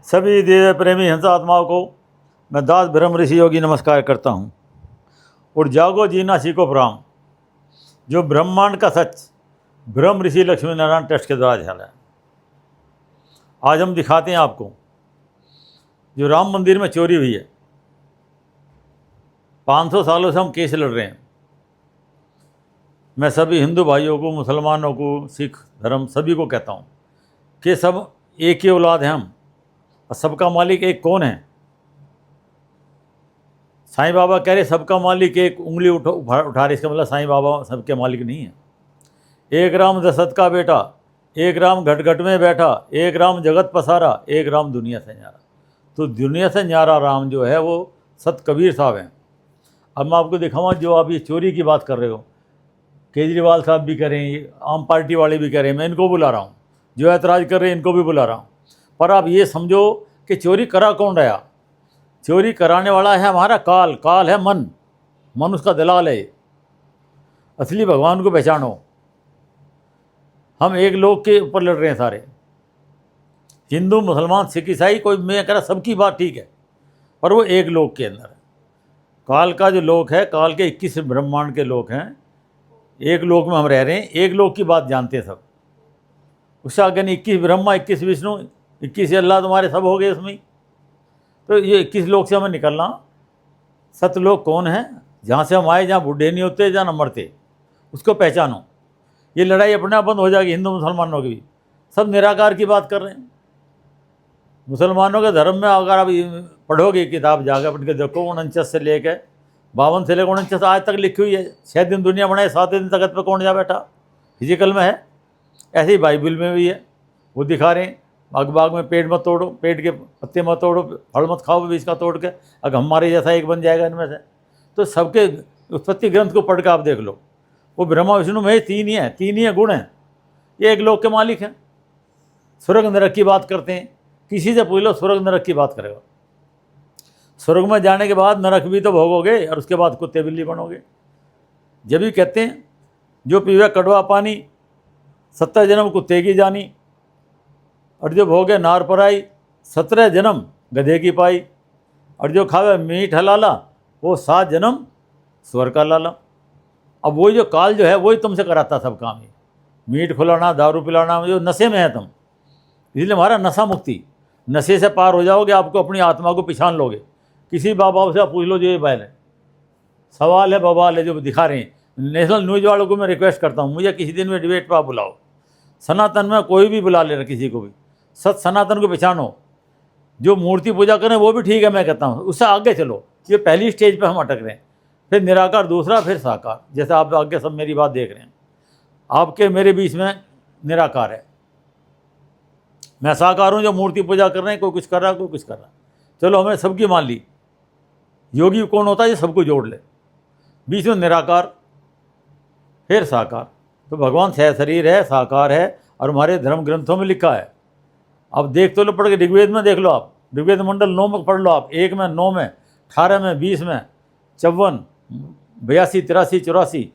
सभी देव प्रेमी हिंसा आत्माओं को मैं दास ब्रह्म ऋषि योगी नमस्कार करता हूँ। और जागो जीना सीखो प्राण, जो ब्रह्मांड का सच ब्रह्म ऋषि लक्ष्मी नारायण ट्रस्ट के द्वारा झाला है। आज हम दिखाते हैं आपको जो राम मंदिर में चोरी हुई है। 500 सालों से हम केस लड़ रहे हैं। मैं सभी हिंदू भाइयों को, मुसलमानों को, सिख धर्म सभी को कहता हूँ कि सब एक ही औलाद हैं हम, और सबका मालिक एक कौन है? साईं बाबा कह रहे सबका मालिक एक, उंगली उठा रहे, इसका मतलब साईं बाबा सबके मालिक नहीं है। एक राम दशरथ का बेटा, एक राम घट घट में बैठा, एक राम जगत पसारा, एक राम दुनिया से न्यारा। तो दुनिया से न्यारा राम जो है वो सत कबीर साहब हैं। अब मैं आपको दिखाऊंगा, जो आप ये चोरी की बात कर रहे हो, केजरीवाल साहब भी करें, आम पार्टी वाले भी करें, मैं इनको बुला रहा हूँ। जो ऐतराज़ कर रहे हैं इनको भी बुला रहा हूँ। पर आप ये समझो कि चोरी करा कौन रहा? चोरी कराने वाला है हमारा काल। काल है मन, मन उसका दलाल है। असली भगवान को पहचानो। हम एक लोग के ऊपर लड़ रहे हैं सारे, हिंदू मुसलमान सिख ईसाई। कोई, मैं कह रहा सबकी बात ठीक है, पर वो एक लोक के अंदर है। काल का जो लोक है, काल के 21 ब्रह्मांड के लोक हैं। एक लोक में हम रह रहे हैं, एक लोक की बात जानते हैं सब। उससे आगे नहीं, 21 ब्रह्मा, 21 विष्णु, 21 अल्लाह, तुम्हारे सब हो गए उसमें। तो ये 21 लोक से हमें निकलना। सतलोक कौन है? जहाँ से हम आए, जहाँ बूढ़े नहीं होते, जहाँ न मरते, उसको पहचानो। ये लड़ाई अपने आप बंद हो जाएगी हिंदू मुसलमानों की भी। सब निराकार की बात कर रहे हैं। मुसलमानों के धर्म में अगर आप पढ़ोगे किताब, जाकर पढ़ के देखो, 49 से लेकर 52 से लेकर 49 आज तक लिखी हुई है। 6 दिन दुनिया बनाए, 7 दिन तख्त पर कौन जा बैठा? फिजिकल में है। ऐसे ही बाइबल में भी है, वो दिखा रहे हैं। बाग बाग में पेड़ मत तोड़ो, पेड़ के पत्ते मत तोड़ो, फल मत खाओ बीज का तोड़ के, अगर हमारे जैसा एक बन जाएगा इनमें से। तो सबके उत्पत्ति ग्रंथ को पढ़ के आप देख लो, वो ब्रह्मा विष्णु में तीन ही है गुण हैं। ये एक लोक के मालिक हैं। स्वर्ग नरक की बात करते हैं, किसी से पूछ लो स्वर्ग नरक की बात करेगा। स्वर्ग में जाने के बाद नरक भी तो भोगोगे, और उसके बाद कुत्ते बिल्ली बनोगे। जब भी कहते हैं जो पीवे कड़वा पानी, 70 जन्म कुत्ते की जानी, और जो भोगे नार पराई, 17 जन्म गधे की पाई, और जो खावे मीठ हलाला, वो 7 जन्म स्वर का लाला। अब वही जो काल जो है वही तुमसे कराता सब काम। ही मीठ खिलाना, दारू पिलाना, जो नशे में है तुम। इसलिए हमारा नशा मुक्ति, नशे से पार हो जाओगे, आपको अपनी आत्मा को पहचान लोगे। किसी बाबा से आप पूछ लो, जो ये बैल है, सवाल है बवाल है जो दिखा रहे हैं। नेशनल न्यूज़ वालों को मैं रिक्वेस्ट करता हूँ, मुझे किसी दिन में डिबेट पर आप बुलाओ। सनातन में कोई भी बुला ले रहा, किसी को भी। सत सनातन को पहचानो। जो मूर्ति पूजा करें वो भी ठीक है, मैं कहता हूँ, उससे आगे चलो। ये पहली स्टेज पर हम अटक रहे हैं, फिर निराकार दूसरा, फिर साकार। जैसे आप आगे सब मेरी बात देख रहे हैं, आपके मेरे बीच में निराकार है। मैं साकार हूँ, जो मूर्ति पूजा कर रहे हैं, कोई कुछ कर रहा है, कोई कुछ कर रहा है। चलो हमने सबकी मान ली। योगी कौन होता है? ये सबको जोड़ ले। बीच में निराकार, फिर साकार। तो भगवान सह शरीर है, साकार है, और हमारे धर्म ग्रंथों में लिखा है। अब देख तो लो, पढ़ के ऋग्वेद में देख लो आप, ऋग्वेद मंडल 9 में पढ़ लो आप, 1 में, 9 में, 18 में, 20 में, 54, 82, 83, 84,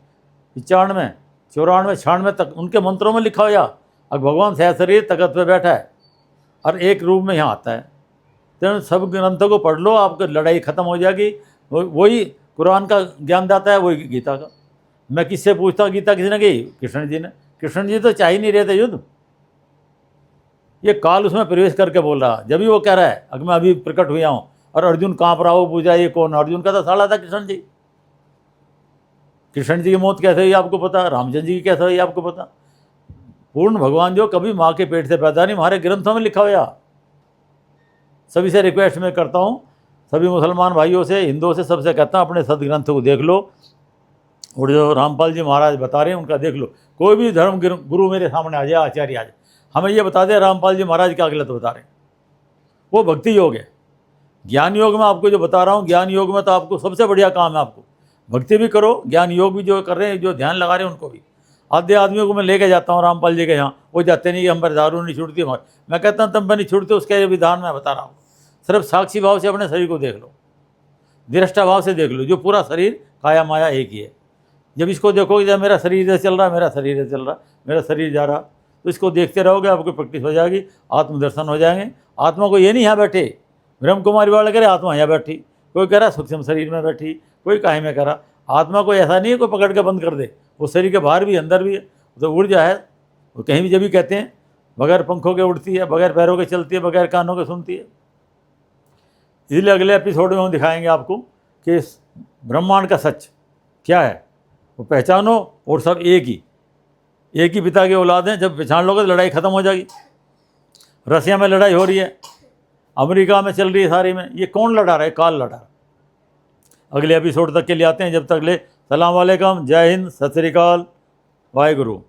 95, 94, 96 तक उनके मंत्रों में लिखा हुआ। अब भगवान सह शरीर तख्त पे बैठा है और एक रूप में यहाँ आता है। तो सब ग्रंथों को पढ़ लो, आपकी लड़ाई खत्म हो जाएगी। वही कुरान का ज्ञान दाता है, वही गीता का। मैं किससे पूछता हूँ, गीता किसी ने कही? कृष्ण जी ने। कृष्ण जी तो चाह ही नहीं रहे थे युद्ध। ये काल उसमें प्रवेश करके बोल रहा, जब भी वो कह रहा है अगर मैं अभी प्रकट हुआ हूँ, और अर्जुन कांप रहा हो, पूछा ये कौन? अर्जुन का तो साला था कृष्ण जी। कृष्ण जी की मौत कैसे हुई आपको पता? रामचंद्र जी की कैसे हुई आपको पता? पूर्ण भगवान जो कभी माँ के पेट से पैदा नहीं, हमारे ग्रंथों में लिखा हुआ। सभी से रिक्वेस्ट मैं करता हूँ, सभी मुसलमान भाइयों से, हिंदुओं से, सबसे कहता हूँ, अपने सदग्रंथ को देख लो। और जो रामपाल जी महाराज बता रहे हैं उनका देख लो। कोई भी धर्म गुरु मेरे सामने आ जाए, आचार्य आ जाए, हमें ये बता दे रामपाल जी महाराज क्या गलत बता रहे हैं। वो भक्ति योग है। ज्ञान योग में आपको जो बता रहा हूँ, ज्ञान योग में तो आपको सबसे बढ़िया काम है, आपको भक्ति भी करो, ज्ञान योग भी जो कर रहे हैं, जो ध्यान लगा रहे हैं उनको भी। आधे आदमियों को मैं लेके जाता हूँ रामपाल जी के यहाँ, वो जाते नहीं कि हम पर दारू नहीं छूटती हमारे। मैं कहता हूँ तुम पर नहीं छूटते, उसका ये विधान मैं बता रहा हूँ। सिर्फ साक्षी भाव से अपने शरीर को देख लो, दृष्टा भाव से देख लो। जो पूरा शरीर काया माया एक ही है। जब इसको देखोगे, जब मेरा शरीर इधर चल रहा, मेरा शरीर इधर चल रहा, मेरा शरीर जा रहा, तो इसको देखते रहोगे, आपको प्रैक्टिस हो जाएगी, आत्मदर्शन हो जाएंगे। आत्मा को ये नहीं यहाँ बैठे, ब्रह्म कुमारी वाले कह रहे आत्मा यहाँ बैठी, कोई कह रहा सूक्ष्म शरीर में बैठी, कोई काहे में कह रहा। आत्मा को ऐसा नहीं है कोई पकड़ के बंद कर दे, वो शरीर के बाहर भी अंदर भी है, तो ऊर्जा है। वो कहीं भी जब भी कहते हैं बगैर पंखों के उड़ती है, बगैर पैरों के चलती है, बगैर कानों के सुनती है। इसलिए अगले एपिसोड में हम दिखाएंगे आपको कि इस ब्रह्मांड का सच क्या है, वो पहचानो। और सब एक ही पिता की औलाद हैं। जब पहचान लोगे तो लड़ाई खत्म हो जाएगी। रसिया में लड़ाई हो रही है, अमेरिका में चल रही है, सारी में। ये कौन लड़ा रहा है? काल लड़ा रहा है। अगले एपिसोड तक के लिए आते हैं, जब तक ले सलाम वालेकुम, जय हिंद, सत श्री अकाल, वाहेगुरु।